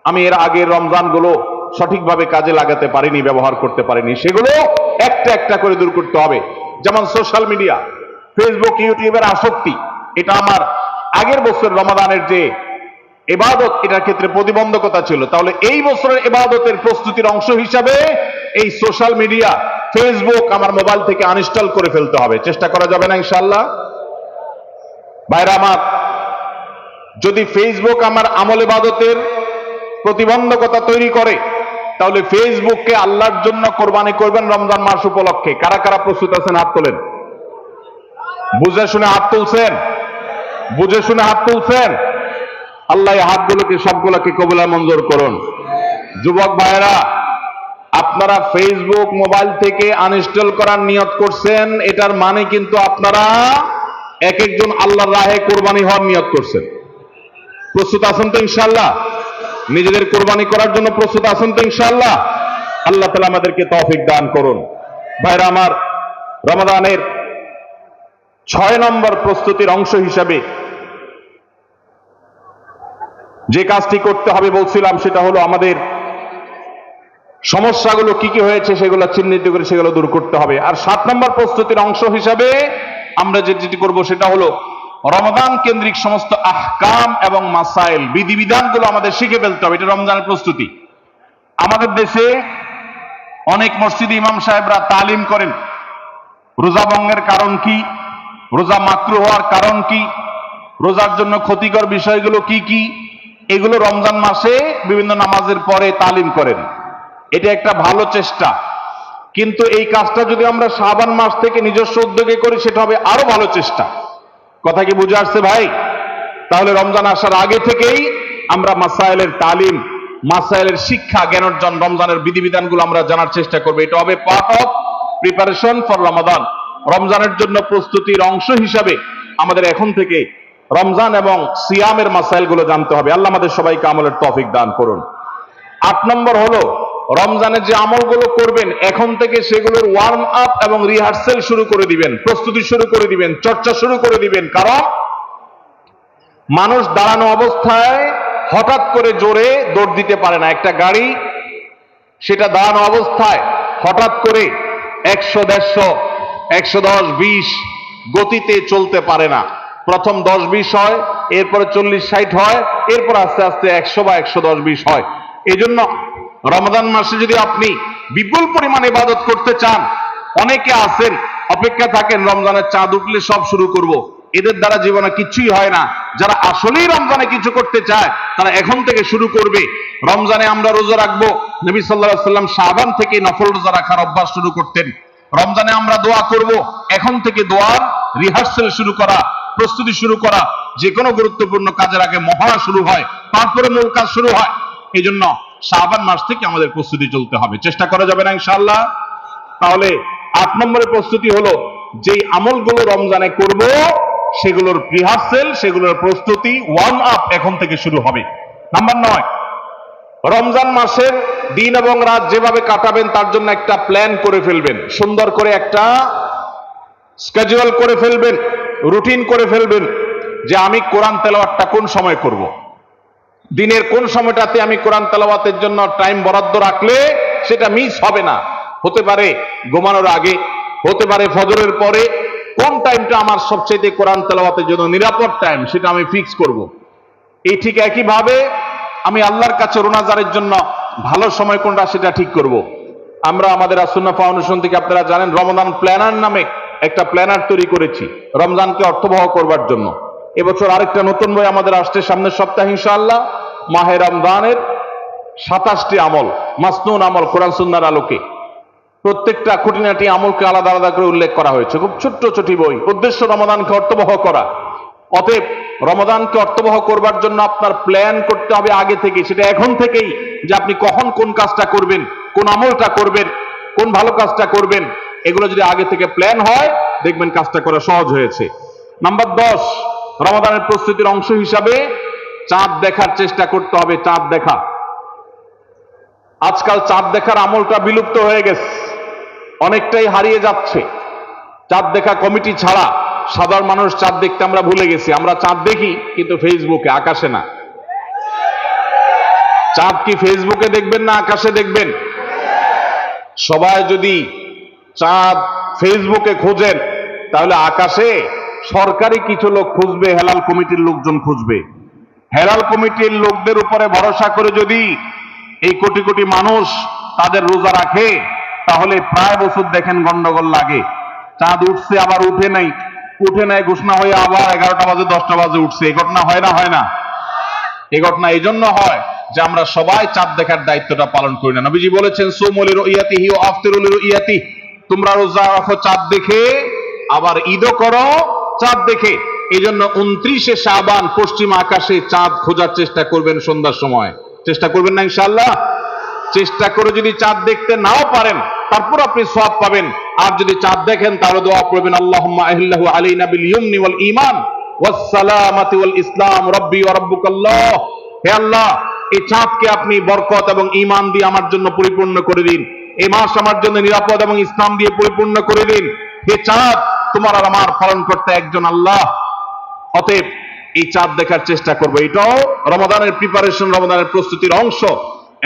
আমি এর আগের রমজানগুলো সঠিকভাবে কাজে লাগাতে পারিনি, ব্যবহার করতে পারিনি, সেগুলো একটা একটা করে দূর করতে হবে। যেমন সোশ্যাল মিডিয়া, ফেসবুক, ইউটিউবের আসক্তি, এটা আমার আগের বছর রমাদানের যে ইবাদত, এটার ক্ষেত্রে প্রতিবন্ধকতা ছিল। তাহলে এই বছরের ইবাদতের প্রস্তুতির অংশ হিসাবে এই সোশ্যাল মিডিয়া, ফেসবুক আমার মোবাইল থেকে আনইনস্টল করে ফেলতে হবে। চেষ্টা করা যাবে না ইনশাআল্লাহ? ভাইরা আমার, যদি ফেসবুক আমার আমল ইবাদতের প্রতিবন্ধকতা তৈরি করে, তাহলে ফেসবুককে আল্লাহর জন্য কোরবানি করবেন রমজান মাস উপলক্ষে। কারা কারা প্রস্তুত আছেন হাত তোলেন। বুঝে শুনে হাত তুলছেন? বুঝে শুনে হাত তুলছেন? আল্লাহ এই হাতগুলোকে সবগুলোকে কবুলা মঞ্জুর করুন। যুবক ভাইয়েরা, আপনারা ফেসবুক মোবাইল থেকে আনইনস্টল করার নিয়ত করছেন, এটার মানে কিন্তু আপনারা এক একজন আল্লাহর রাহে কোরবানি হওয়ার নিয়ত করছেন। প্রস্তুত আছেন তো ইনশাআল্লাহ? নিজেদের কোরবানি করার জন্য প্রস্তুত আছেন তো ইনশাআল্লাহ? আল্লাহ তাআলা আমাদেরকে তৌফিক দান করুন। ভাইরা আমার, রমাদানের 6 নম্বর প্রস্তুতির অংশ হিসাবে যে কাজটি করতে হবে বলছিলাম, সেটা হলো আমাদের সমস্যাগুলো কি কি হয়েছে সেগুলো চিহ্নিত করে সেগুলো দূর করতে হবে। আর 7 নম্বর প্রস্তুতির অংশ হিসাবে আমরা যেটি করব সেটা হলো রমাদান কেন্দ্রিক সমস্ত আহকাম এবং মাসাইল, বিধিবিধানগুলো আমাদের শিখে ফেলতে হবে। এটা রমজানের প্রস্তুতি। আমাদের দেশে অনেক মসজিদে ইমাম সাহেবরা তালিম করেন রোজা ভঙ্গের কারণ কি, রোজা মাকরুহ হওয়ার কারণ কি, রোজার জন্য ক্ষতিকর বিষয়গুলো কি কি, এগুলো রমজান মাসে বিভিন্ন নামাজের পরে তালিম করেন। এটা একটা ভালো চেষ্টা, কিন্তু এই কাজটা যদি আমরা শাবান মাস থেকে নিজস্ব উদ্যোগে করি সেটা হবে আরো ভালো চেষ্টা। কথা কি বুঝে আসছে ভাই? তাহলে রমজান আসার আগে থেকেই আমরা মাসাইলের তালিম, মাসাইলের শিক্ষা, জ্ঞান অর্জন, রমজানের বিধিবিধানগুলো আমরা জানার চেষ্টা করবো। এটা হবে পার্ট অফ প্রিপারেশন ফর রমাদান। রমজানের জন্য প্রস্তুতির অংশ হিসাবে আমাদের এখন থেকে রমজান এবং সিয়ামের মাসাইলগুলো জানতে হবে। আল্লাহ আমাদের সবাইকে আমলের তৌফিক দান করুন। 8 নম্বর হলো রমজানের যে আমলগুলো করবেন এখন থেকে সেগুলোর ওয়ার্ম আপ এবং রিহার্সেল শুরু করে দিবেন, প্রস্তুতি শুরু করে দিবেন, চর্চা শুরু করে দিবেন। কারণ মানুষ দাঁড়ানো অবস্থায় হঠাৎ করে জোরে দৌড় দিতে পারে না। একটা গাড়ি সেটা দাঁড়ানো অবস্থায় হঠাৎ করে 100, 150, 110, 20 গতিতে চলতে পারে না। প্রথম 10, 20 হয়, এরপরে 40, 60 হয়, এরপর আস্তে আস্তে 100 বা 110, 20 হয়। এই জন্য রমাদান মাসে যদি আপনি বিপুল পরিমাণে ইবাদত করতে চান, অনেকে আছেন অপেক্ষা থাকেন রমজানের চাঁদ উঠলে সব শুরু করব। এদের দ্বারা জীবনে কিছুই হয় না। যারা আসলেই রমজানে কিছু করতে চায় তারা এখন থেকে শুরু করবে। রমজানে আমরা রোজা রাখবো, নবী সাল্লাল্লাহু আলাইহি ওয়াসাল্লাম শাবান থেকে নফল রোজা রাখার অভ্যাস শুরু করতেন। রমজানে আমরা দোয়া করব, এখন থেকে দোয়ার রিহার্সেল শুরু করা, প্রস্তুতি শুরু করা। যে কোনো গুরুত্বপূর্ণ কাজের আগে মহড়া শুরু হয়, তারপরে মূল কাজ শুরু হয়। এই জন্য শাবান মাস থেকে আমাদের প্রস্তুতি চলতে হবে। চেষ্টা করা যাবে না ইনশাআল্লাহ? তাহলে 8 নম্বরের প্রস্তুতি হলো যেই আমলগুলো রমজানে করব সেগুলোর রিহার্সেল, সেগুলোর প্রস্তুতি, ওয়ার্ম আপ এখন থেকে শুরু হবে। নাম্বার 9, রমজান মাসের দিন এবং রাত যেভাবে কাটাবেন তার জন্য একটা প্ল্যান করে ফেলবেন, সুন্দর করে একটা স্কেজুয়াল করে ফেলবেন, রুটিন করে ফেলবেন যে আমি কোরআন তেলাওয়াতটা কোন সময় করব। দিনের কোন সময়টাতে আমি কোরআন তেলাওয়াতের জন্য টাইম বরাদ্দ রাখলে সেটা মিস হবে না। হতে পারে ঘুমানোর আগে, হতে পারে ফজরের পরে। কোন টাইমটা আমার সবচেয়ে কোরআন তেলাওয়াতের জন্য নিরাপদ টাইম সেটা আমি ফিক্স করব। এই ঠিক একইভাবে আমি আল্লাহর কাছে রোনাজারের জন্য ভালো সময় কোনটা সেটা ঠিক করব। আমরা আমাদের আসুন্নাহ ফাউন্ডেশন থেকে, আপনারা জানেন, রমজান প্ল্যানার নামে একটা প্ল্যানার তৈরি করেছি রমজানকে অর্থবহ করবার জন্য। এবছর আরেকটা নতুন বই আমাদের আসছে সামনের সপ্তাহে ইনশাআল্লাহ। মাহে রমজানের 27টি আমল, মাসনুন আমল কোরআন সুন্নাহর আলোকে। প্রত্যেকটা খুঁটিনাটি আমলকে আলাদা আলাদা করে উল্লেখ করা হয়েছে। খুব ছোট্ট ছোটি বই। উদ্দেশ্য রমাদানকে অর্থবহ করা। অতএব রমাদানকে অর্থবহ করবার জন্য আপনার প্ল্যান করতে হবে আগে থেকে, সেটা এখন থেকেই, যে আপনি কখন কোন কাজটা করবেন, কোন আমলটা করবেন, কোন ভালো কাজটা করবেন। এগুলো যদি আগে থেকে প্ল্যান হয় দেখবেন কাজটা করা সহজ হয়েছে। নাম্বার 10, রমাদানের প্রস্তুতির অংশ হিসাবে চাঁদ দেখার চেষ্টা করতে হবে। চাঁদ দেখা, আজকাল চাঁদ দেখার আমলটা বিলুপ্ত হয়ে গেছে। অনেকটাই হারিয়ে যাচ্ছে। চাঁদ দেখা কমিটি ছাড়া সাধারণ মানুষ চাঁদ দেখতে আমরা ভুলে গেছি। আমরা চাঁদ দেখি কিন্তু ফেসবুকে, আকাশে না। চাঁদ কি ফেসবুকে দেখবেন না আকাশে দেখবেন? সবাই যদি চাঁদ ফেসবুকে খোঁজেন তাহলে আকাশে সরকারি কিছু লোক খুঁজবে, হেলাল কমিটির লোকজন খুঁজবে। হেলাল কমিটির লোকদের উপরে ভরসা করে যদি এই কোটি কোটি মানুষ তাদের রোজা রাখে তাহলে প্রায় বছর দেখেন গন্ডগোল লাগে। চাঁদ উঠছে আবার উঠে নাই, উঠে নাই ঘোষণা হয়ে আবার 11টা বাজে 10টা বাজে উঠছে। এই ঘটনা হয় না? হয় না? এই ঘটনা এই জন্য হয় যে আমরা সবাই চাঁদ দেখার দায়িত্বটা পালন করি না। নবীজি বলেছেন সুমুল লিরুইয়াতিহি ওয়া আফতিরু লিরুইয়াতিহি, তোমরা রোজা রাখো চাঁদ দেখে, আবার ঈদও করো চাঁদ দেখে। এই জন্য 29শে শাবান পশ্চিম আকাশে চাঁদ খোঁজার চেষ্টা করবেন সন্ধ্যার সময়। চেষ্টা করবেন না ইনশাআল্লাহ? চেষ্টা করে যদি চাঁদ দেখতে নাও পারেন তারপর আপনি সওয়াব পাবেন। আর যদি চাঁদ দেখেন তাহলে দোয়া করবেন আল্লাহুম্মা আহিল্লাহু আলাইনা বিল ইয়ুমনি ওয়াল ঈমান ওয়াস সালামাতি ওয়াল ইসলাম রাব্বি ওয়া রাব্বুকাল্লাহ। হে আল্লাহ, এই চাঁদকে আপনি বরকত এবং ঈমান দিয়ে আমার জন্য পরিপূর্ণ করে দিন। এই মাস আমার জন্য নিরাপদ এবং ইসলাম দিয়ে পরিপূর্ণ করে দিন। হে চাঁদ, তোমার আর আমার পালন করতে একজন আল্লাহ। অতএব এই চাঁদ দেখার চেষ্টা করবো। এটাও রমাদানের প্রিপারেশন, রমাদানের প্রস্তুতির অংশ।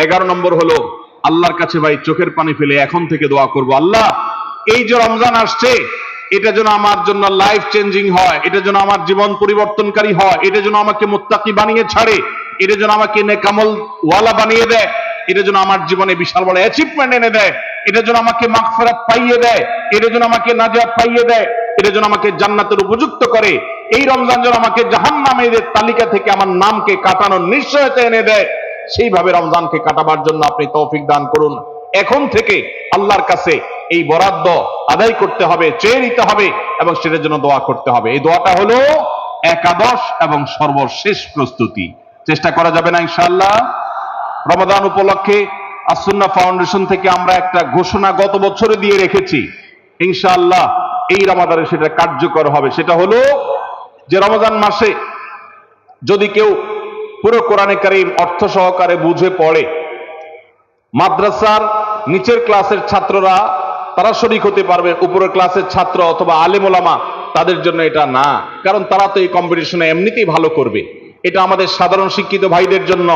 11 নম্বর হলো আল্লাহর কাছে ভাই চোখের পানি ফেলে এখন থেকে দোয়া করব, আল্লাহ এই যে রমজান আসছে এটা যেন আমার জন্য লাইফ চেঞ্জিং হয়, এটা যেন আমার জীবন পরিবর্তনকারী হয়, এটা যেন আমাকে মুত্তাকি বানিয়ে ছাড়ে, এটা যেন আমাকে নেকামল ওয়ালা বানিয়ে দেয়, এটা যেন আমার জীবনে বিশাল বড় অ্যাচিভমেন্ট এনে দেয়, এটা যেন আমাকে মাগফিরাত পাইয়ে দেয়, এটা যেন আমাকে নাজাত পাইয়ে দেয়, এটা যেন আমাকে জান্নাতের উপযুক্ত করে। এই রমজান যেন আমাকে জাহান্নামীদের তালিকা থেকে আমার নামকে কাটানোর নিশ্চয়তা এনে দেয়। সেইভাবে রমজানকে কাটাবার জন্য আপনি তৌফিক দান করুন। এখন থেকে আল্লাহর কাছে এই বরাদ্দ আদায় করতে হবে, চেয়ে নিতে হবে এবং সেটার জন্য দোয়া করতে হবে। এই দোয়াটা হলো একাদশ এবং সর্বশেষ প্রস্তুতি। চেষ্টা করা যাবে না ইনশাআল্লাহ? রমাদান উপলক্ষে আস-সুন্নাহ ফাউন্ডেশন থেকে আমরা একটা ঘোষণা গত বছরে দিয়ে রেখেছি, ইনশাআল্লাহ এই রমাদানে সেটা কার্যকর হবে। সেটা হলো যে রমজান মাসে যদি কেউ পুরো কোরআনে কারীম অর্থ সহকারে বুঝে পড়ে, মাদ্রাসার নিচের ক্লাসের ছাত্ররা তারা শরীক হতে পারবে, উপরের ক্লাসের ছাত্র অথবা আলেম ওলামা তাদের জন্য এটা না, কারণ তারা তো এই কম্পিটিশনে এমনিতেই ভালো করবে। এটা আমাদের সাধারণ শিক্ষিত ভাইদের জন্য,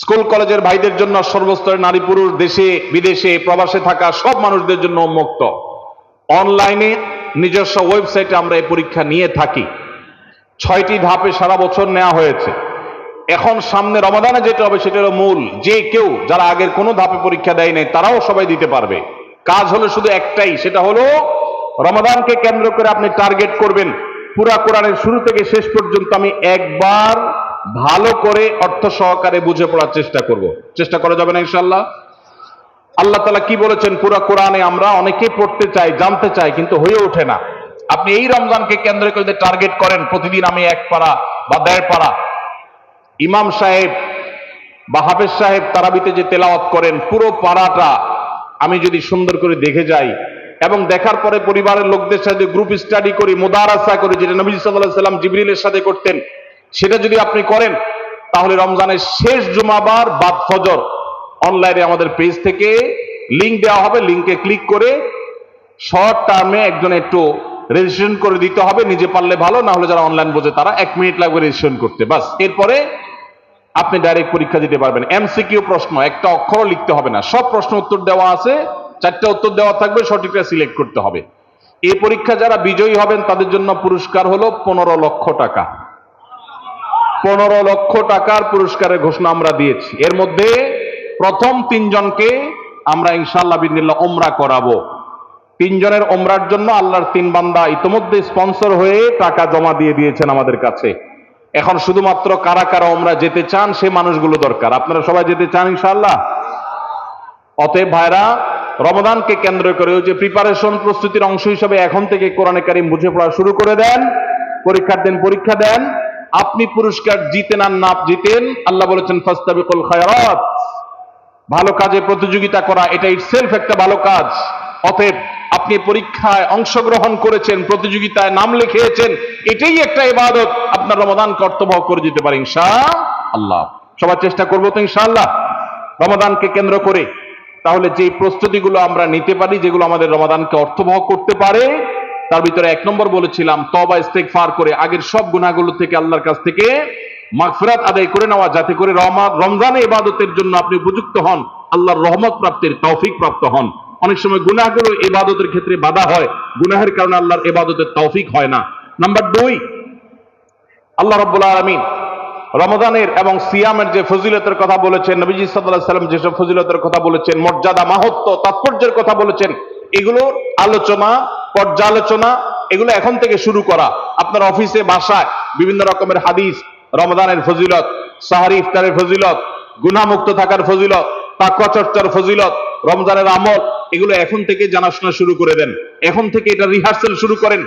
স্কুল কলেজের ভাইদের জন্য, সর্বস্তরের নারী পুরুষ, দেশে বিদেশে প্রবাসে থাকা সব মানুষদের জন্য উন্মুক্ত। অনলাইনে নিজস্ব ওয়েবসাইটে আমরা এই পরীক্ষা নিয়ে থাকি। 6টি ধাপে সারা বছর নেওয়া হয়েছে। এখন সামনে রমাদানে যেটা হবে সেটা হলো মূল। যে কেউ যারা আগের কোনো ধাপে পরীক্ষা দেয় নাই তারাও সবাই দিতে পারবে। কাজ হলো শুধু একটাই, সেটা হলো রমাদানকে কেন্দ্র করে আপনি টার্গেট করবেন পুরা কোরআনের শুরু থেকে শেষ পর্যন্ত আমি একবার ভালো করে অর্থ সহকারে বুঝে পড়ার চেষ্টা করব। চেষ্টা করা যাবে না ইনশাআল্লাহ? আল্লাহ তাআলা কি বলেছেন পুরা কোরআনে? আমরা অনেকে পড়তে চাই, জানতে চাই, কিন্তু হয়ে ওঠে না। আপনি এই রমজানকে কেন্দ্র করে টার্গেট করেন প্রতিদিন আমি 1 পারা বা 1.5 পারা। ইমাম সাহেব বা হাফেজ সাহেব তারাবিতে যে তেলাওয়াত করেন পুরো পারাটা আমি যদি সুন্দর করে দেখে যাই এবং দেখার পরে পরিবারের লোকদের সাথে গ্রুপ স্টাডি করি, মুদারাসা করি, যেটা নবী সাল্লাল্লাহু আলাইহি সাল্লাম জিবরিলের সাথে করতেন, সেটা যদি আপনি করেন তাহলে রমজানের শেষ জুমাবার বাদ ফজর অনলাইনে আমাদের পেজ থেকে লিংক দেওয়া হবে। লিংকে ক্লিক করে শর্ট টার্মে একজন একটু রেজিস্ট্রেশন করে দিতে হবে, নিজে পারলে ভালো, না হলে যারা অনলাইন বোঝে তারা 1 মিনিট লাগবে রেজিস্ট্রেশন করতে, বাস। এরপরে আপনি ডাইরেক্ট পরীক্ষা দিতে পারবেন। এমসিকিউ প্রশ্ন, একটা অক্ষরও লিখতে হবে না, সব প্রশ্ন উত্তর দেওয়া আছে, 4টা উত্তর দেওয়া থাকবে, সঠিকটা সিলেক্ট করতে হবে। এই পরীক্ষা যারা বিজয়ী হবেন তাদের জন্য পুরস্কার হলো 15 লক্ষ টাকা। 15 লক্ষ টাকার পুরস্কারের ঘোষণা আমরা দিয়েছি। এর মধ্যে প্রথম 3 জনকে আমরা ইনশাআল্লাহ বিদিনিল্লাহ উমরা করাবো। 3 জনের উমরার জন্য আল্লাহর 3 বান্দা ইতোমধ্যে স্পন্সর হয়ে টাকা জমা দিয়ে দিয়েছেন আমাদের কাছে। এখন শুধুমাত্র কারা কারা উমরা যেতে চান সে মানুষগুলো দরকার। আপনারা সবাই যেতে চান ইনশাআল্লাহ? অতএব ভাইরা, রমাদানকে কেন্দ্র করে ওই যে প্রিপারেশন, প্রস্তুতির অংশ হিসেবে এখন থেকে কোরআনে কারীম বুঝে পড়া শুরু করে দেন। পরীক্ষার দিন পরীক্ষা দেন। আপনি পুরস্কার জিতেন আর না জিতেন, আল্লাহ বলেছেন ফাস্তাবিকুল খায়রাত, ভালো কাজে প্রতিযোগিতা করা এটা ইটসেলফ একটা ভালো কাজ। অতএব আপনি পরীক্ষায় অংশগ্রহণ করেছেন, প্রতিযোগিতায় নাম লিখিয়েছেন, এটাই একটা ইবাদত। আপনার রমাদান কর্তব্য করে দিতে পারে ইনশাআল্লাহ। সবাই চেষ্টা করবো তো ইনশাআল্লাহ রমাদানকে কেন্দ্র করে তাহলে যে প্রস্তুতিগুলো আমরা নিতে পারি, যেগুলো আমাদের রমাদানকে অর্থবহ করতে পারে, তার ভিতরে 1 নম্বর বলেছিলাম তওবা ইস্তেগফার করে আগের সব গুনাহগুলো থেকে আল্লাহর কাছ থেকে মাগফিরাত আদায় করে নেওয়া, যাতে করে রমজানে ইবাদতের জন্য আপনি উপযুক্ত হন, আল্লাহর রহমত প্রাপ্তির তৌফিক প্রাপ্ত হন। অনেক সময় গুনাহগুলো ইবাদতের ক্ষেত্রে বাধা হয়, গুনাহের কারণে আল্লাহর ইবাদতের তৌফিক হয় না। নাম্বার 2, আল্লাহ রাব্বুল আলামিন রমজানের এবং সিয়ামের যে ফজিলতের কথা বলেছেন, নবীজি সাল্লাল্লাহু আলাইহি সাল্লাম যেসব ফজিলতের কথা বলেছেন, মর্যাদা, মাহাত্ম্য, তাৎপর্যের কথা বলেছেন, এগুলোর আলোচনা, পর্যালোচনা, এগুলো এখন থেকে শুরু করা। আপনার অফিসে, বাসায় বিভিন্ন রকমের হাদিস, রমজানের ফজিলত, সাহারি ইফতারের ফজিলত, গুনাহমুক্ত থাকার ফজিলত, তাকওয়া চর্চার ফজিলত, রমজানের আমল, এগুলো এখন থেকে জানাশোনা শুরু করে দেন। এখন থেকে এটা রিহার্সাল শুরু করেন।